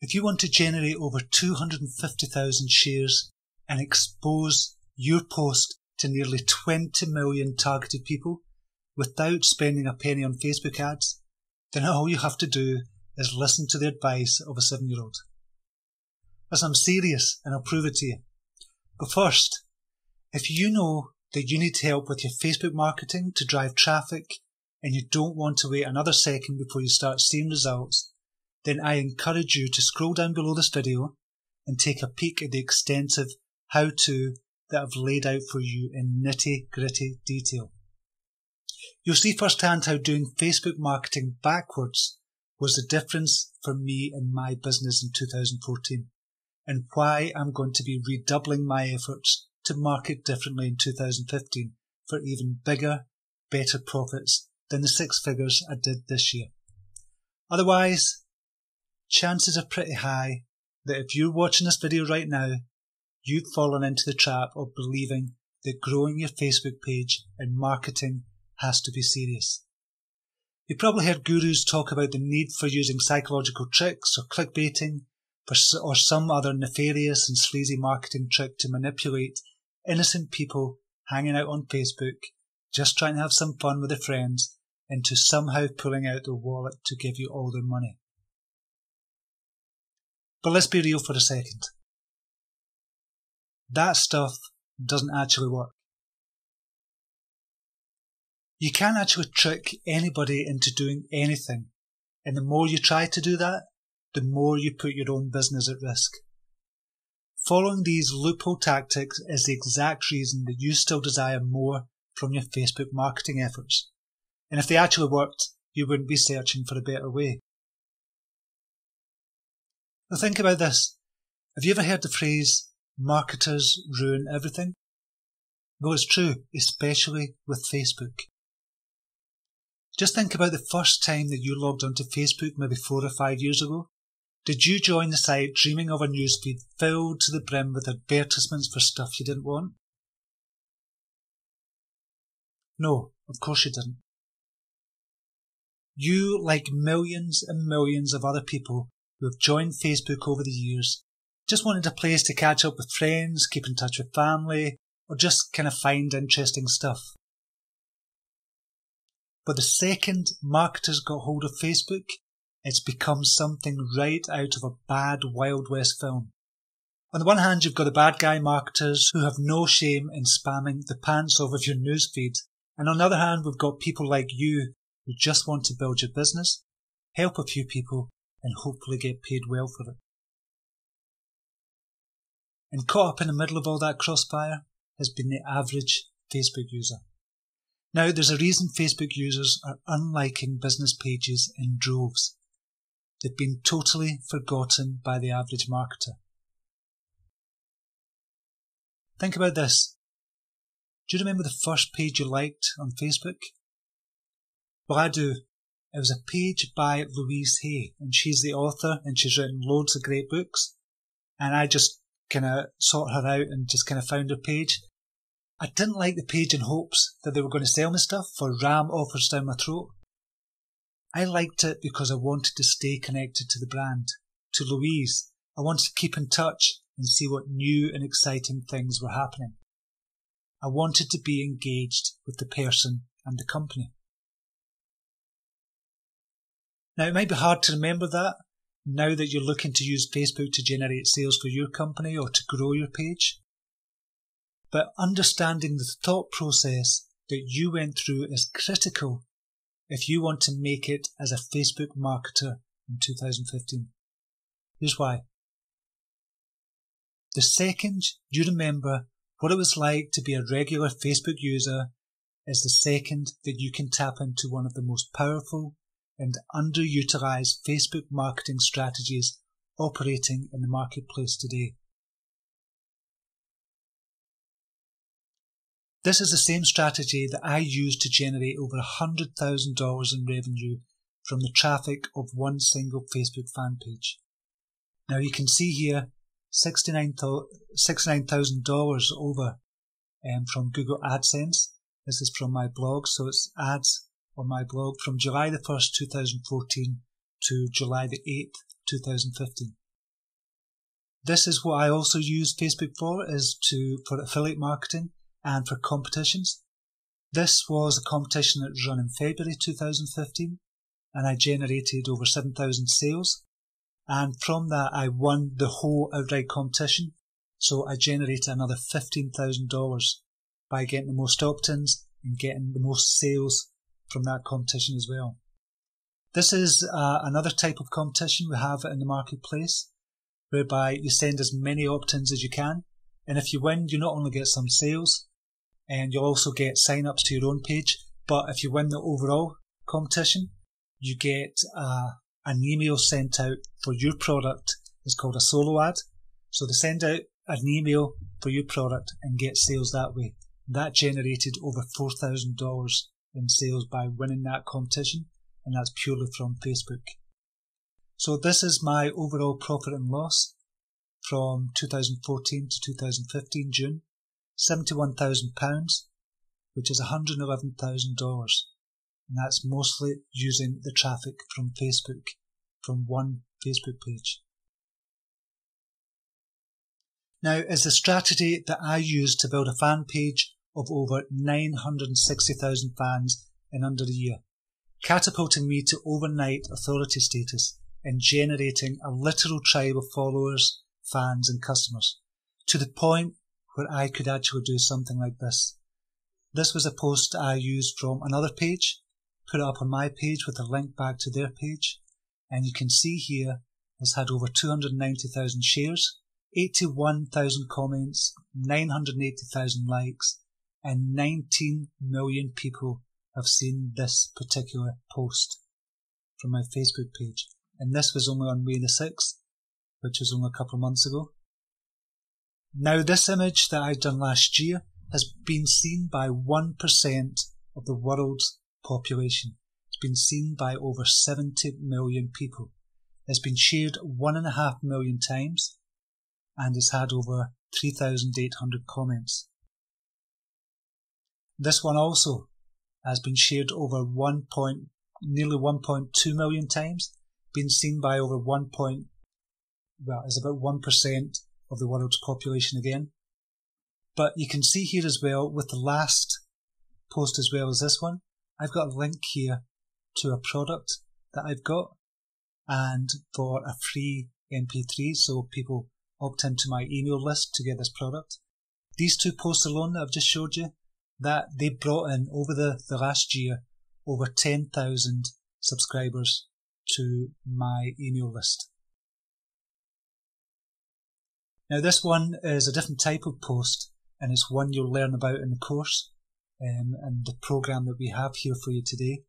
If you want to generate over 250,000 shares and expose your post to nearly 20 million targeted people without spending a penny on Facebook ads, then all you have to do is listen to the advice of a 7-year-old. Listen, I'm serious and I'll prove it to you. But first, if you know that you need help with your Facebook marketing to drive traffic and you don't want to wait another second before you start seeing results, then I encourage you to scroll down below this video and take a peek at the extensive how-to that I've laid out for you in nitty-gritty detail. You'll see firsthand how doing Facebook marketing backwards was the difference for me in my business in 2014, and why I'm going to be redoubling my efforts to market differently in 2015 for even bigger, better profits than the 6 figures I did this year. Otherwise, chances are pretty high that if you're watching this video right now, you've fallen into the trap of believing that growing your Facebook page and marketing has to be serious. You've probably heard gurus talk about the need for using psychological tricks or clickbaiting or some other nefarious and sleazy marketing trick to manipulate innocent people hanging out on Facebook, just trying to have some fun with their friends, into somehow pulling out their wallet to give you all their money. But let's be real for a second. That stuff doesn't actually work. You can't actually trick anybody into doing anything, and the more you try to do that, the more you put your own business at risk. Following these loophole tactics is the exact reason that you still desire more from your Facebook marketing efforts. And if they actually worked, you wouldn't be searching for a better way. Now think about this. Have you ever heard the phrase, marketers ruin everything? Well, it's true, especially with Facebook. Just think about the first time that you logged onto Facebook maybe 4 or 5 years ago. Did you join the site dreaming of a newsfeed filled to the brim with advertisements for stuff you didn't want? No, of course you didn't. You, like millions and millions of other people who have joined Facebook over the years, just wanted a place to catch up with friends, keep in touch with family, or just kind of find interesting stuff. But the second marketers got hold of Facebook, it's become something right out of a bad Wild West film. On the one hand, you've got the bad guy marketers who have no shame in spamming the pants off of your newsfeed. And on the other hand, we've got people like you who just want to build your business, help a few people, and hopefully get paid well for it. And caught up in the middle of all that crossfire has been the average Facebook user. Now, there's a reason Facebook users are unliking business pages in droves. They've been totally forgotten by the average marketer. Think about this. Do you remember the first page you liked on Facebook? Well, I do. It was a page by Louise Hay, and she's the author, and she's written loads of great books. And I just kind of sought her out and just kind of found her page. I didn't like the page in hopes that they were going to sell me stuff or ram offers down my throat. I liked it because I wanted to stay connected to the brand, to Louise. I wanted to keep in touch and see what new and exciting things were happening. I wanted to be engaged with the person and the company. Now, it might be hard to remember that now that you're looking to use Facebook to generate sales for your company or to grow your page. But understanding the thought process that you went through is critical if you want to make it as a Facebook marketer in 2015. Here's why. The second you remember what it was like to be a regular Facebook user is the second that you can tap into one of the most powerful and underutilized Facebook marketing strategies operating in the marketplace today. This is the same strategy that I used to generate over $100,000 in revenue from the traffic of one single Facebook fan page. Now you can see here $69,000 over from Google AdSense. This is from my blog, so it's ads on my blog from July the 1st, 2014 to July the 8th, 2015. This is what I also use Facebook for, for affiliate marketing and for competitions. This was a competition that was run in February 2015, and I generated over 7,000 sales. And from that, I won the whole outright competition. So I generated another $15,000 by getting the most opt-ins and getting the most sales from that competition as well. This is another type of competition we have in the marketplace, whereby you send as many opt-ins as you can. And if you win, you not only get some sales, and you'll also get sign-ups to your own page, but if you win the overall competition, you get an email sent out for your product. It's called a solo ad. So they send out an email for your product and get sales that way. That generated over $4,000 in sales by winning that competition, and that's purely from Facebook. So this is my overall profit and loss from 2014 to 2015 June. £71,000, which is $111,000. And that's mostly using the traffic from Facebook, from one Facebook page. Now, is the strategy that I used to build a fan page of over 960,000 fans in under a year, catapulting me to overnight authority status and generating a literal tribe of followers, fans and customers, to the point where I could actually do something like this. This was a post I used from another page, put it up on my page with a link back to their page, and you can see here it's had over 290,000 shares, 81,000 comments, 980,000 likes, and 19 million people have seen this particular post from my Facebook page. And this was only on May the 6th, which was only a couple of months ago. Now, this image that I'd done last year has been seen by 1% of the world's population. It's been seen by over 70 million people. It's been shared 1.5 million times, and it's had over 3,800 comments. This one also has been shared over nearly 1.2 million times, been seen by over it's about 1% of the world's population again. But you can see here as well, with the last post as well as this one, I've got a link here to a product that I've got, and for a free MP3, so people opt into my email list to get this product. These two posts alone that I've just showed you, that they brought in over the last year over 10,000 subscribers to my email list. Now, this one is a different type of post, and it's one you'll learn about in the course and the program that we have here for you today.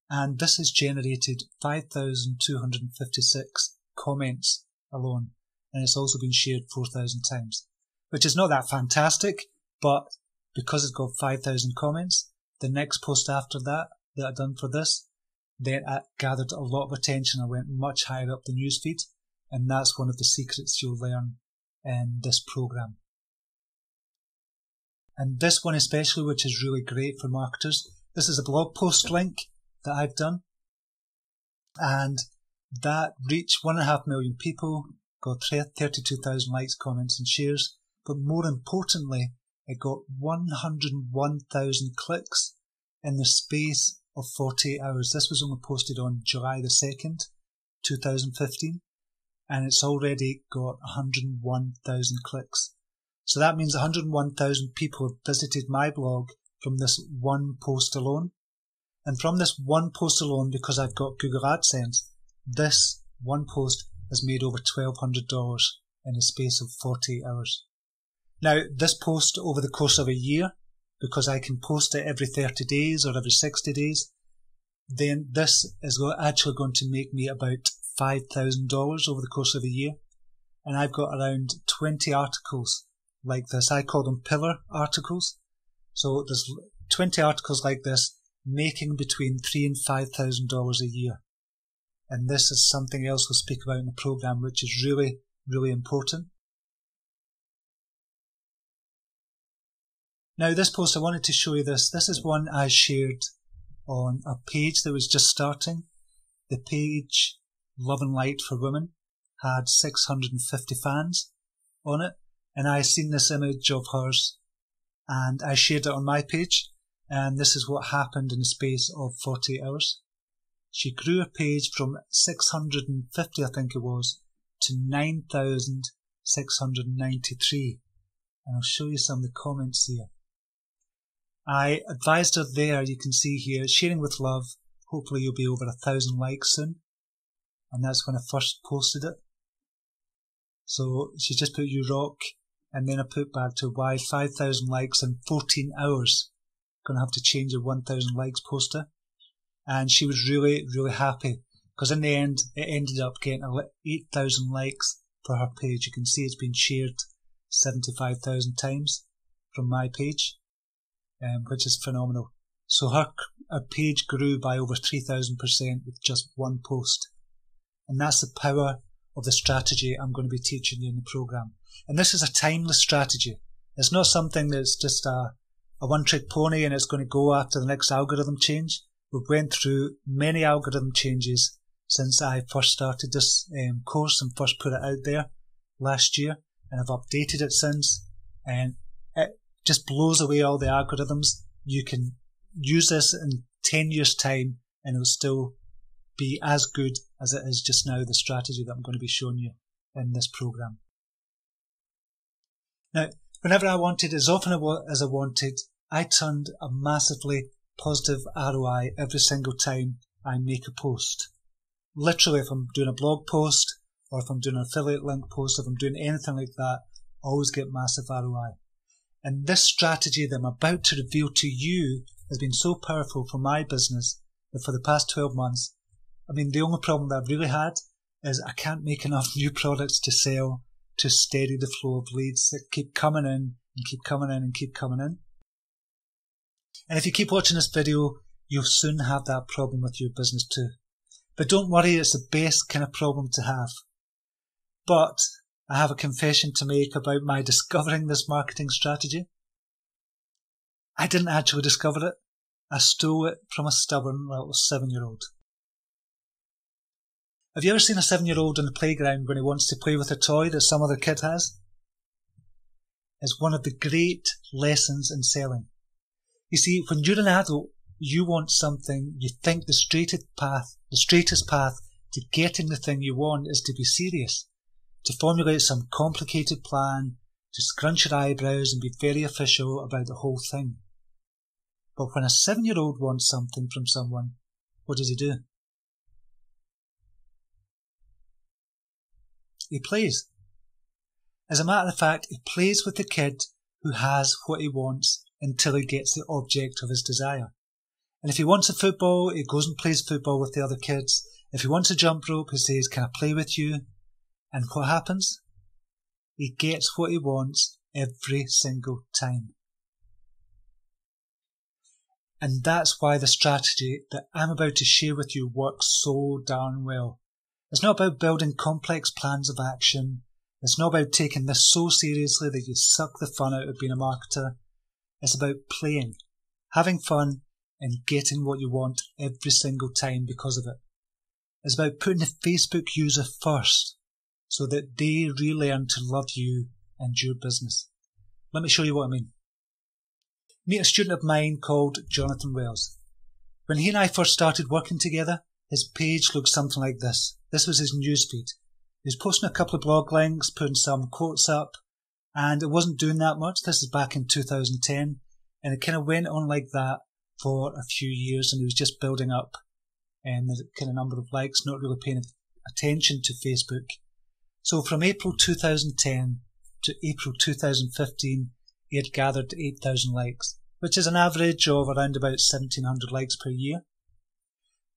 And this has generated 5,256 comments alone, and it's also been shared 4,000 times, which is not that fantastic, but because it's got 5,000 comments, the next post after that I've done for this, then it gathered a lot of attention. I went much higher up the newsfeed, and that's one of the secrets you'll learn in this program. And this one especially, which is really great for marketers, this is a blog post link that I've done, and that reached 1.5 million people, got 32,000 likes, comments and shares, but more importantly, it got 101,000 clicks in the space of 48 hours. This was only posted on July the 2nd, 2015, and it's already got 101,000 clicks. So that means 101,000 people have visited my blog from this one post alone. And from this one post alone, because I've got Google AdSense, this one post has made over $1,200 in the space of 48 hours. Now, this post over the course of a year, because I can post it every 30 days or every 60 days, then this is actually going to make me about $5,000 over the course of a year. And I've got around 20 articles like this. I call them pillar articles. So there's 20 articles like this making between $3,000 and $5,000 a year. And this is something else we'll speak about in the program, which is really, really important. Now, this post, I wanted to show you this. This is one I shared on a page that was just starting. The page Love and Light for Women had 650 fans on it, and I seen this image of hers and I shared it on my page, and this is what happened in the space of 48 hours. She grew her page from 650, I think it was, to 9,693. And I'll show you some of the comments here. I advised her there, you can see here, sharing with love. Hopefully you'll be over 1,000 likes soon. And that's when I first posted it. So she just put "you rock," and then I put back to "why 5,000 likes in 14 hours. Gonna have to change a 1,000 likes poster." And she was really, really happy, because in the end it ended up getting 8,000 likes for her page. You can see it's been shared 75,000 times from my page, which is phenomenal. So her page grew by over 3,000% with just one post. And that's the power of the strategy I'm going to be teaching you in the program. And this is a timeless strategy. It's not something that's just a one-trick pony and it's going to go after the next algorithm change. We've went through many algorithm changes since I first started this course and first put it out there last year, and I've updated it since, and it just blows away all the algorithms. You can use this in 10 years' time and it'll still be as good as it is just now, the strategy that I'm going to be showing you in this program. Now, whenever I wanted, as often as I wanted, I turned a massively positive ROI every single time I make a post. Literally, if I'm doing a blog post, or if I'm doing an affiliate link post, if I'm doing anything like that, I always get massive ROI. And this strategy that I'm about to reveal to you has been so powerful for my business that for the past 12 months, the only problem that I've really had is I can't make enough new products to sell to steady the flow of leads that keep coming in and keep coming in and keep coming in. And if you keep watching this video, you'll soon have that problem with your business too. But don't worry, it's the best kind of problem to have. But I have a confession to make about my discovering this marketing strategy. I didn't actually discover it. I stole it from a stubborn little 7-year-old. Have you ever seen a 7-year-old on the playground when he wants to play with a toy that some other kid has? It's one of the great lessons in selling. You see, when you're an adult, you want something, you think the straightest path to getting the thing you want is to be serious, to formulate some complicated plan, to scrunch your eyebrows and be very official about the whole thing. But when a 7-year-old wants something from someone, what does he do? He plays. As a matter of fact, he plays with the kid who has what he wants until he gets the object of his desire. And if he wants a football, he goes and plays football with the other kids. If he wants a jump rope, he says, "Can I play with you?" And what happens? He gets what he wants every single time. And that's why the strategy that I'm about to share with you works so darn well. It's not about building complex plans of action. It's not about taking this so seriously that you suck the fun out of being a marketer. It's about playing, having fun, and getting what you want every single time because of it. It's about putting the Facebook user first so that they relearn to love you and your business. Let me show you what I mean. Meet a student of mine called Jonathan Wells. When he and I first started working together, his page looked something like this. This was his newsfeed. He was posting a couple of blog links, putting some quotes up, and it wasn't doing that much. This is back in 2010, and it kind of went on like that for a few years, and he was just building up the kind of number of likes, not really paying attention to Facebook. So from April 2010 to April 2015, he had gathered 8,000 likes, which is an average of around about 1,700 likes per year.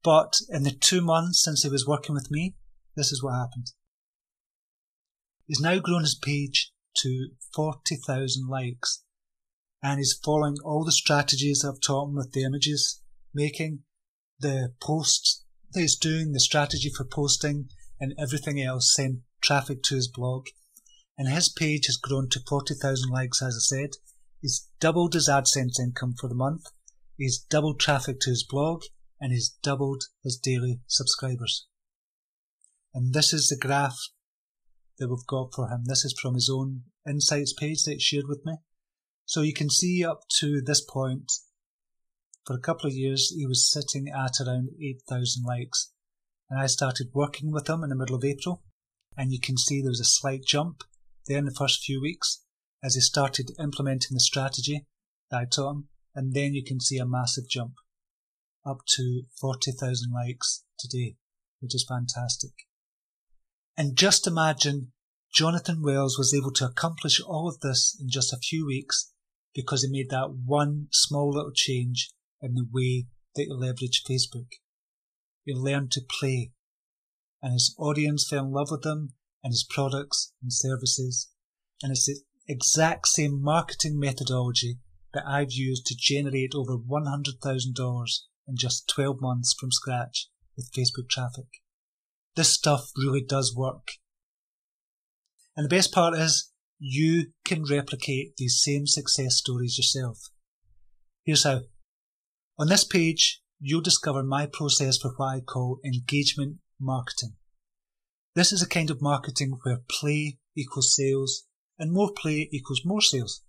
But in the 2 months since he was working with me, this is what happened. He's now grown his page to 40,000 likes, and he's following all the strategies I've taught him with the images making, the posts that he's doing, the strategy for posting, and everything else, send traffic to his blog. And his page has grown to 40,000 likes, as I said. He's doubled his AdSense income for the month. He's doubled traffic to his blog, and he's doubled his daily subscribers. And this is the graph that we've got for him. This is from his own insights page that he shared with me. So you can see up to this point, for a couple of years, he was sitting at around 8,000 likes. And I started working with him in the middle of April. And you can see there was a slight jump there in the first few weeks as he started implementing the strategy that I taught him. And then you can see a massive jump up to 40,000 likes today, which is fantastic. And just imagine Jonathan Wells was able to accomplish all of this in just a few weeks because he made that one small little change in the way that he leveraged Facebook. He learned to play, and his audience fell in love with him and his products and services. And it's the exact same marketing methodology that I've used to generate over $100,000 in just 12 months from scratch with Facebook traffic. This stuff really does work. And the best part is, you can replicate these same success stories yourself. Here's how. On this page, you'll discover my process for what I call engagement marketing. This is a kind of marketing where play equals sales and more play equals more sales.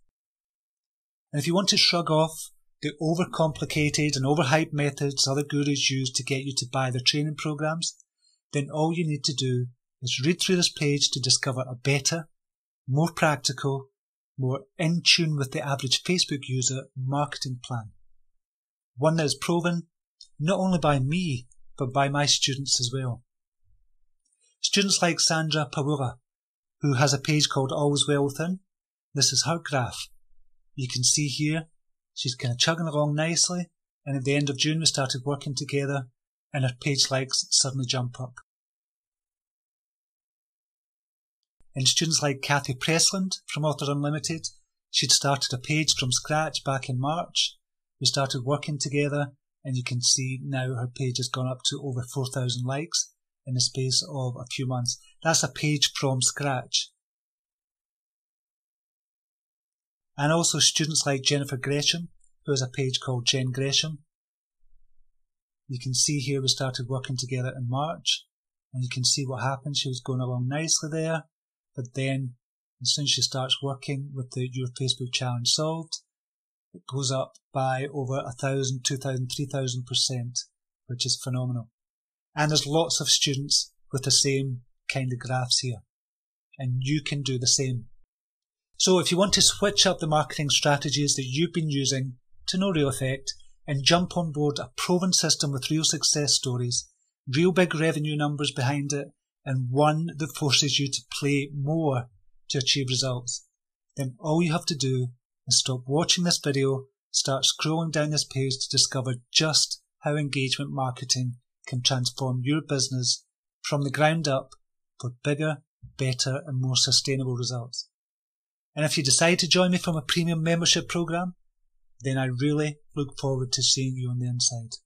And if you want to shrug off the overcomplicated and overhyped methods other gurus use to get you to buy their training programs, then all you need to do is read through this page to discover a better, more practical, more in tune with the average Facebook user marketing plan. One that is proven not only by me, but by my students as well. Students like Sandra Pawura, who has a page called Always Well Within. This is her graph. You can see here, she's kind of chugging along nicely, and at the end of June we started working together, and her page likes suddenly jump up. And students like Kathy Pressland from Author Unlimited, she'd started a page from scratch back in March. We started working together, and you can see now her page has gone up to over 4,000 likes in the space of a few months. That's a page from scratch. And also students like Jennifer Gresham, who has a page called Jen Gresham. You can see here we started working together in March, and you can see what happened. She was going along nicely there, but then as soon as she starts working with the Your Facebook Challenge Solved, it goes up by over 1,000, 2,000, 3,000%, which is phenomenal. And there's lots of students with the same kind of graphs here, and you can do the same. So if you want to switch up the marketing strategies that you've been using to no real effect and jump on board a proven system with real success stories, real big revenue numbers behind it, and one that forces you to play more to achieve results, then all you have to do is stop watching this video, start scrolling down this page to discover just how engagement marketing can transform your business from the ground up for bigger, better, and more sustainable results. And if you decide to join me from a premium membership program, then I really look forward to seeing you on the inside.